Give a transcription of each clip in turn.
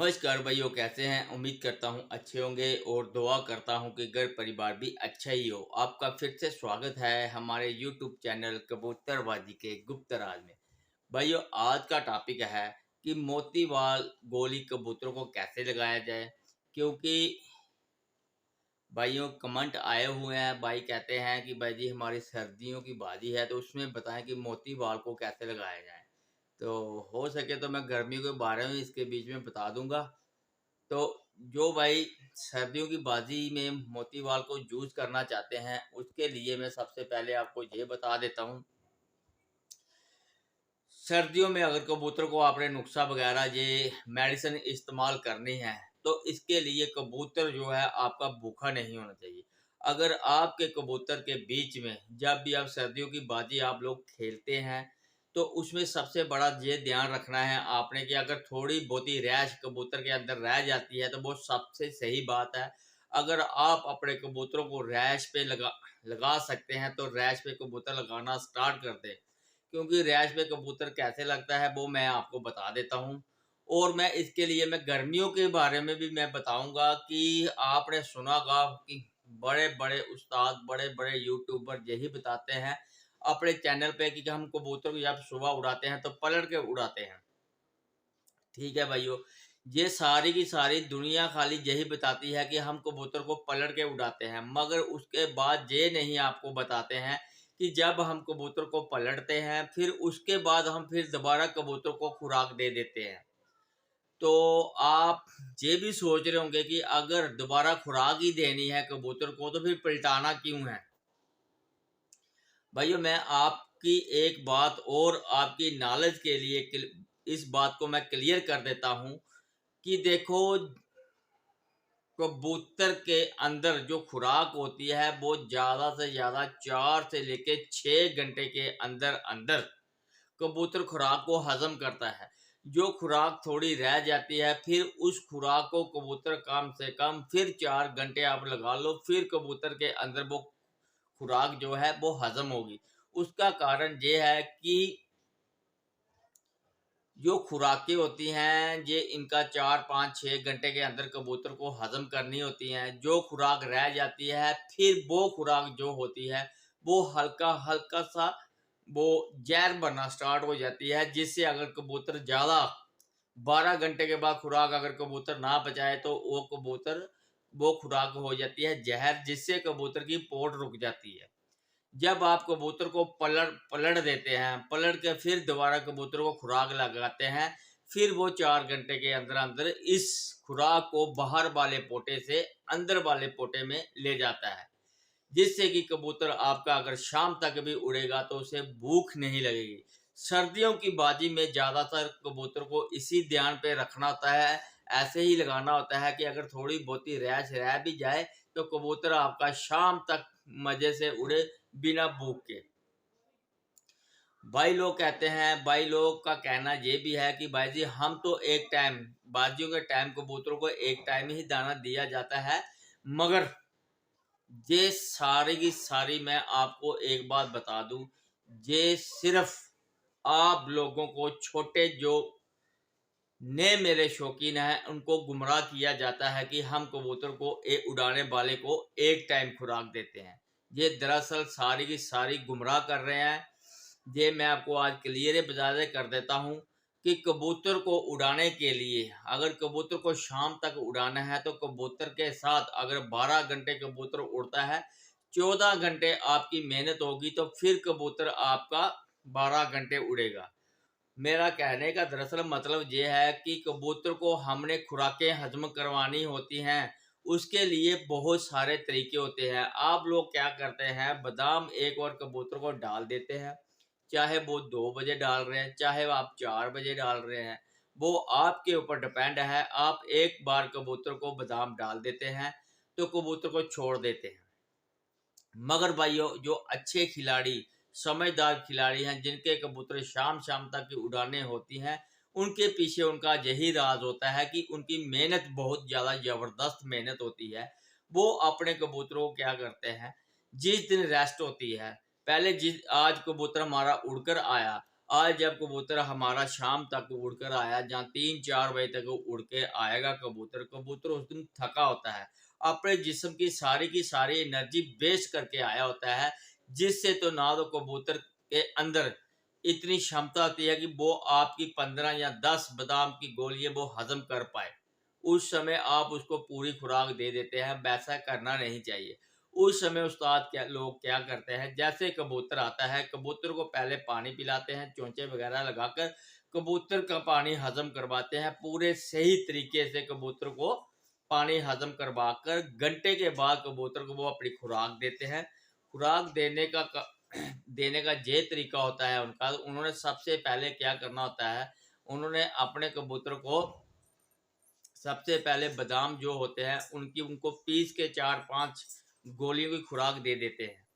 नमस्कार भाइयों, कैसे हैं? उम्मीद करता हूँ अच्छे होंगे और दुआ करता हूँ कि घर परिवार भी अच्छा ही हो। आपका फिर से स्वागत है हमारे यूट्यूब चैनल कबूतरबाजी के गुप्त राज में। भाइयों, आज का टॉपिक है कि मोतीवाल गोली कबूतरों को कैसे लगाया जाए। क्योंकि भाइयों कमेंट आए हुए हैं, भाई कहते हैं कि भाई जी हमारी सर्दियों की बाजी है तो उसमें बताएं कि मोतीवाल को कैसे लगाया जाए। तो हो सके तो मैं गर्मियों के बारे में इसके बीच में बता दूंगा। तो जो भाई सर्दियों की बाजी में मोतीवाल को यूज करना चाहते हैं उसके लिए मैं सबसे पहले आपको ये बता देता हूँ। सर्दियों में अगर कबूतर को आपने नुस्खा वगैरह ये मेडिसिन इस्तेमाल करनी है तो इसके लिए कबूतर जो है आपका भूखा नहीं होना चाहिए। अगर आपके कबूतर के बीच में जब भी आप सर्दियों की बाजी आप लोग खेलते हैं तो उसमें सबसे बड़ा ये ध्यान रखना है आपने कि अगर थोड़ी बहुत ही रैश कबूतर के अंदर रह जाती है तो वो सबसे सही बात है। अगर आप अपने कबूतरों को रैश पे लगा लगा सकते हैं तो रैश पे कबूतर लगाना स्टार्ट कर दें। क्योंकि रैश पे कबूतर कैसे लगता है वो मैं आपको बता देता हूँ। और मैं इसके लिए मैं गर्मियों के बारे में भी मैं बताऊंगा कि आपने सुना होगा कि बड़े बड़े उस्ताद बड़े बड़े यूट्यूबर यही बताते हैं अपने चैनल पे कि हम कबूतर को जब सुबह उड़ाते हैं तो पलट के उड़ाते हैं। ठीक है भाइयों, ये सारी की सारी दुनिया खाली यही बताती है कि हम कबूतर को पलट के उड़ाते हैं, मगर उसके बाद ये नहीं आपको बताते हैं कि जब हम कबूतर को पलटते हैं फिर उसके बाद हम फिर दोबारा कबूतर को खुराक दे देते हैं। तो आप ये भी सोच रहे होंगे कि अगर दोबारा खुराक ही देनी है कबूतर को तो फिर पलटाना क्यों है। भाइयों, मैं आपकी एक बात और आपकी नॉलेज के लिए इस बात को मैं क्लियर कर देता हूं कि देखो, कबूतर के अंदर जो खुराक होती है वो ज्यादा से ज्यादा 4 से लेके 6 घंटे के अंदर अंदर कबूतर खुराक को हजम करता है। जो खुराक थोड़ी रह जाती है फिर उस खुराक को कबूतर कम से कम फिर 4 घंटे आप लगा लो फिर कबूतर के अंदर वो खुराक जो है वो हजम होगी। उसका कारण ये है कि जो खुराकें होती हैं ये इनका 4 5 6 घंटे के अंदर कबूतर को हजम करनी होती हैं। जो खुराक रह जाती है फिर वो खुराक जो होती है वो हल्का हल्का सा वो जहर बनना स्टार्ट हो जाती है, जिससे अगर कबूतर ज्यादा 12 घंटे के बाद खुराक अगर कबूतर ना पचाए तो वो खुराक हो जाती है जहर, जिससे कबूतर की पोट रुक जाती है। जब आप कबूतर को पलट पलट देते हैं, पलट के फिर दोबारा कबूतर को खुराक लगाते हैं, फिर वो 4 घंटे के अंदर अंदर इस खुराक को बाहर वाले पोटे से अंदर वाले पोटे में ले जाता है, जिससे कि कबूतर आपका अगर शाम तक भी उड़ेगा तो उसे भूख नहीं लगेगी। सर्दियों की बाजी में ज्यादातर कबूतर को इसी ध्यान पे रखना होता है, ऐसे ही लगाना होता है कि अगर थोड़ी बहुत ही रैश रह भी जाए तो कबूतर आपका शाम तक मजे से उड़े बिना भूख के। भाई लोग कहते हैं, भाई लोग का कहना ये भी है कि भाई जी हम तो एक टाइम बाजियों के टाइम कबूतरों को एक टाइम ही दाना दिया जाता है, मगर ये सारी की सारी मैं आपको एक बात बता दूं, ये सिर्फ आप लोगों को छोटे जो ने मेरे शौकीन हैं उनको गुमराह किया जाता है कि हम कबूतर को उड़ाने वाले को एक टाइम खुराक देते हैं। ये दरअसल सारी की सारी गुमराह कर रहे हैं। ये मैं आपको आज क्लियर बता कर देता हूँ कि कबूतर को उड़ाने के लिए अगर कबूतर को शाम तक उड़ाना है तो कबूतर के साथ अगर 12 घंटे कबूतर उड़ता है, 14 घंटे आपकी मेहनत होगी तो फिर कबूतर आपका 12 घंटे उड़ेगा। मेरा कहने का दरअसल मतलब ये है कि कबूतर को हमने खुराकें हजम करवानी होती हैं, उसके लिए बहुत सारे तरीके होते हैं। आप लोग क्या करते हैं, बादाम एक और कबूतर को डाल देते हैं, चाहे वो 2 बजे डाल रहे हैं चाहे आप 4 बजे डाल रहे हैं, वो आपके ऊपर डिपेंड है। आप एक बार कबूतर को बादाम डाल देते हैं तो कबूतर को छोड़ देते हैं। मगर भाइयों, जो अच्छे खिलाड़ी समझदार खिलाड़ी हैं जिनके कबूतर शाम शाम तक की उड़ानें होती हैं, उनके पीछे उनका यही राज होता है कि उनकी मेहनत बहुत ज़्यादा ज़बरदस्त मेहनत होती है। वो अपने कबूतरों को क्या करते हैं, जिस दिन रेस्ट होती है, पहले जिस आज कबूतर हमारा उड़कर आया, आज जब कबूतर हमारा शाम तक उड़कर आया, जहाँ 3-4 बजे तक वो उड़ के आएगा कबूतर, कबूतर उस दिन थका होता है, अपने जिस्म की सारी एनर्जी वेस्ट करके आया होता है, जिससे तो ना तो कबूतर के अंदर इतनी क्षमता होती है कि वो आपकी 15 या 10 बादाम की गोलियां वो हजम कर पाए। उस समय आप उसको पूरी खुराक दे देते हैं, वैसा करना नहीं चाहिए। उस समय उस्ताद क्या लोग क्या करते हैं, जैसे कबूतर आता है, कबूतर को पहले पानी पिलाते हैं, चोंचे वगैरह लगाकर कबूतर का पानी हजम करवाते हैं, पूरे सही तरीके से कबूतर को पानी हजम करवा कर घंटे के बाद कबूतर को वो अपनी खुराक देते हैं। खुराक देने का ये तरीका होता है उनका, उन्होंने सबसे पहले क्या करना होता है, उन्होंने अपने कबूतर को सबसे पहले बादाम जो होते हैं उनको पीस के 4-5 गोलियों की खुराक दे देते हैं।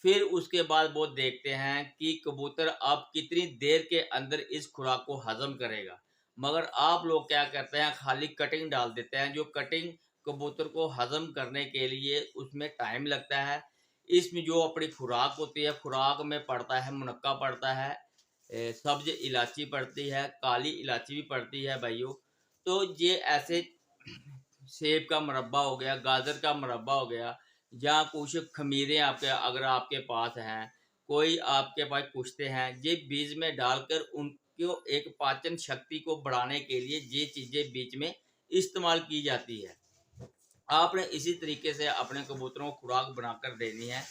फिर उसके बाद वो देखते हैं कि कबूतर अब कितनी देर के अंदर इस खुराक को हजम करेगा। मगर आप लोग क्या करते हैं, खाली कटिंग डाल देते हैं, जो कटिंग कबूतर को हजम करने के लिए उसमें टाइम लगता है। इसमें जो अपनी खुराक होती है, खुराक में पड़ता है मुनक्का, पड़ता है सब्ज इलायची पड़ती है, काली इलायची भी पड़ती है भाइयों। तो ये ऐसे सेब का मुरब्बा हो गया, गाजर का मुरब्बा हो गया, या कुछ खमीरे आपके अगर आपके पास हैं, कोई आपके पास पुश्ते हैं, ये बीज में डालकर उनको एक पाचन शक्ति को बढ़ाने के लिए ये चीज़ें बीच में इस्तेमाल की जाती है। आपने इसी तरीके से अपने कबूतरों को खुराक बनाकर देनी है।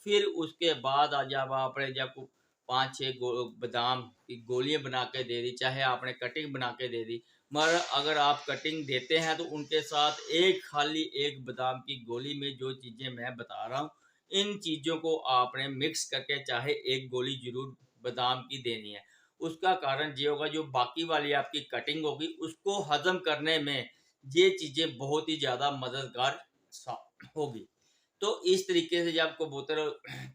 फिर उसके बाद जब आपने जब 5-6 बादाम की गोलियां बना के दे दी, चाहे आपने कटिंग बना के दे दी, मगर अगर आप कटिंग देते हैं तो उनके साथ खाली एक बादाम की गोली में जो चीज़ें मैं बता रहा हूँ, इन चीज़ों को आपने मिक्स करके चाहे एक गोली जरूर बादाम की देनी है। उसका कारण ये होगा, जो बाकी वाली आपकी कटिंग होगी उसको हजम करने में ये चीज़ें बहुत ही ज़्यादा मददगार होगी। तो इस तरीके से जब कबूतर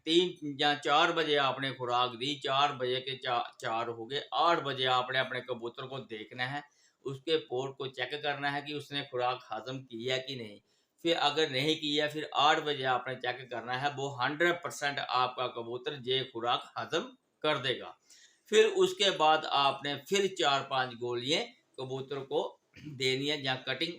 3 या 4 बजे आपने खुराक दी, 4 बजे के 4 हो गए, 8 बजे आपने अपने कबूतर को देखना है, उसके पोर्ट को चेक करना है कि उसने खुराक हजम की है कि नहीं। फिर अगर नहीं की है, फिर 8 बजे आपने चेक करना है, वो 100% आपका कबूतर ये खुराक हजम कर देगा। फिर उसके बाद आपने फिर 4-5 गोलियां कबूतर को देनी है, या कटिंग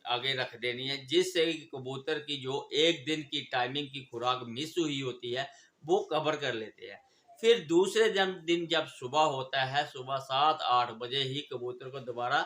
आगे रख देनी है, जिससे कबूतर की जो एक दिन की टाइमिंग की खुराक मिस हुई होती है वो कवर कर लेते हैं। फिर दूसरे दिन जब सुबह होता है, सुबह 7-8 बजे ही कबूतर को दोबारा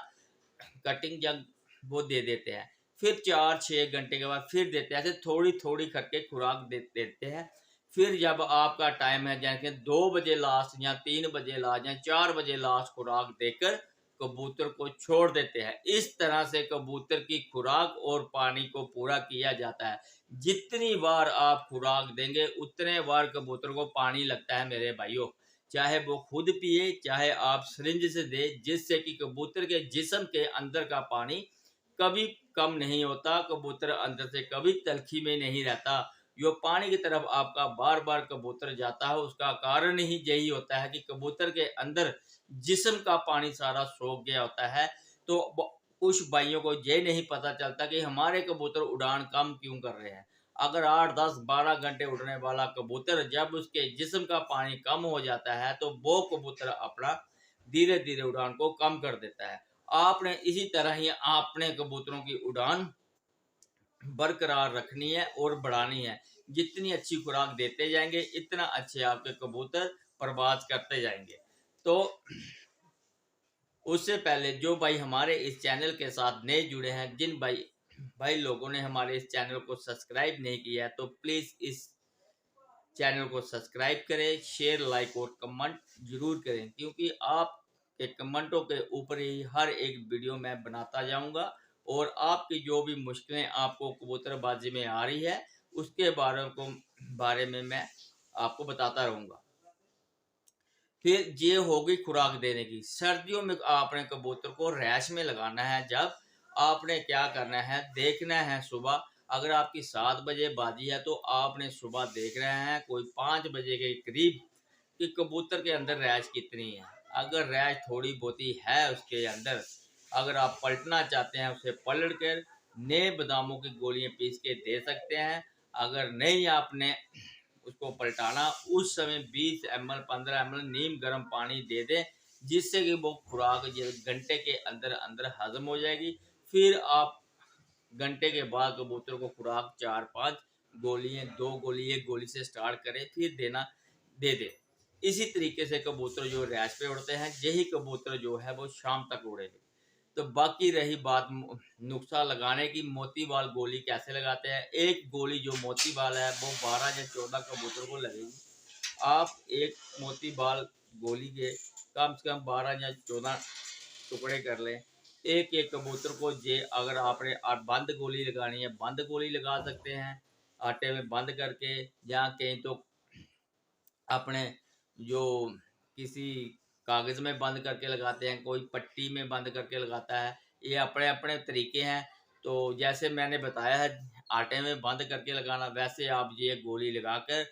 कटिंग जब वो दे देते हैं, फिर 4-6 घंटे के बाद फिर देते हैं, ऐसे थोड़ी थोड़ी करके खुराक देते हैं। फिर जब आपका टाइम है, जैसे 2 बजे लास्ट, या 3 बजे लास्ट, या 4 बजे लास्ट खुराक देकर कबूतर को छोड़ देते हैं। इस तरह से कबूतर की खुराक और पानी को पूरा किया जाता है। जितनी बार आप खुराक देंगे उतने बार कबूतर को पानी लगता है मेरे भाइयों। चाहे वो खुद पिए, चाहे आप सिरिंज से दे, जिससे कि कबूतर के जिस्म के अंदर का पानी कभी कम नहीं होता, कबूतर अंदर से कभी तलखी में नहीं रहता। जो पानी की तरफ आपका बार बार कबूतर जाता है, उसका कारण ही यही होता है कि कबूतर के अंदर जिस्म का पानी सारा सोख गया होता है। तो कुछ भाइयों को ये नहीं पता चलता कि हमारे कबूतर उड़ान कम क्यों कर रहे हैं। अगर 8-10-12 घंटे उड़ने वाला कबूतर जब उसके जिस्म का पानी कम हो जाता है, तो वो कबूतर अपना धीरे धीरे उड़ान को कम कर देता है। आपने इसी तरह ही अपने कबूतरों की उड़ान बरकरार रखनी है और बढ़ानी है। जितनी अच्छी खुराक देते जाएंगे, इतना अच्छे आपके कबूतर प्रवास करते जाएंगे। तो उससे पहले जो भाई हमारे इस चैनल के साथ नए जुड़े हैं, जिन भाई भाई लोगों ने हमारे इस चैनल को सब्सक्राइब नहीं किया है, तो प्लीज़ इस चैनल को सब्सक्राइब करें, शेयर, लाइक और कमेंट जरूर करें, क्योंकि आपके कमेंटों के ऊपर ही हर एक वीडियो मैं बनाता जाऊंगा, और आपकी जो भी मुश्किलें आपको कबूतरबाजी में आ रही है उसके बारे में मैं आपको बताता रहूंगा। फिर ये होगी खुराक देने की। सर्दियों में आपने कबूतर को रैश में लगाना है। जब आपने क्या करना है, देखना है सुबह, अगर आपकी 7 बजे बाजी है तो आपने सुबह देख रहे हैं कोई 5 बजे के करीब कि कबूतर के अंदर रैश कितनी है। अगर रैश थोड़ी बहुती है उसके अंदर, अगर आप पलटना चाहते हैं उसे पलट कर नए बादामों की गोलियां पीस के दे सकते हैं। अगर नहीं आपने उसको पलटाना, उस समय 20 ml 15 ml नीम गर्म पानी दे दें, जिससे कि वो खुराक घंटे के अंदर अंदर हजम हो जाएगी। फिर आप घंटे के बाद कबूतर को खुराक 4-5 गोलियां, 2 गोली 1 गोली से स्टार्ट करें, फिर देना दे दें। इसी तरीके से कबूतर जो रैश पे उड़ते हैं, यही कबूतर जो है वो शाम तक उड़ेंगे। तो बाकी रही बात नुस्खा लगाने की, मोती बाल गोली कैसे लगाते हैं। एक गोली जो मोती बाल है वो 12 या 14 कबूतर को लगेगी। आप एक मोती बाल गोली के कम से कम 12 या 14 टुकड़े कर लें। एक एक कबूतर को जे अगर आपने बंद गोली लगानी है, बंद गोली लगा सकते हैं आटे में बंद करके, या कहीं तो अपने जो किसी कागज में बंद करके लगाते हैं, कोई पट्टी में बंद करके लगाता है। ये अपने अपने तरीके हैं। तो जैसे मैंने बताया है आटे में बंद करके लगाना, वैसे आप ये गोली लगाकर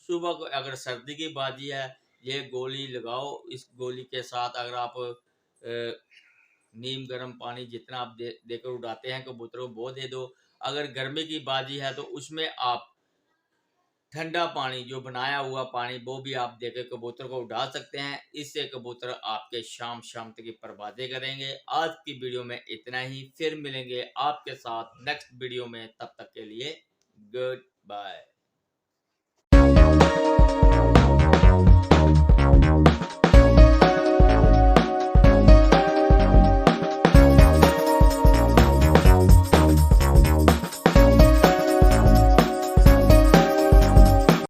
सुबह को, अगर सर्दी की बाजी है, ये गोली लगाओ। इस गोली के साथ अगर आप नीम गर्म पानी जितना आप देकर उड़ाते हैं कबूतरों को वो दे दो। अगर गर्मी की बाजी है तो उसमें आप ठंडा पानी जो बनाया हुआ पानी वो भी आप देकर कबूतर को उड़ा सकते हैं। इससे कबूतर आपके शाम शाम तक की परवाज़ें करेंगे। आज की वीडियो में इतना ही, फिर मिलेंगे आपके साथ नेक्स्ट वीडियो में, तब तक के लिए गुड बाय।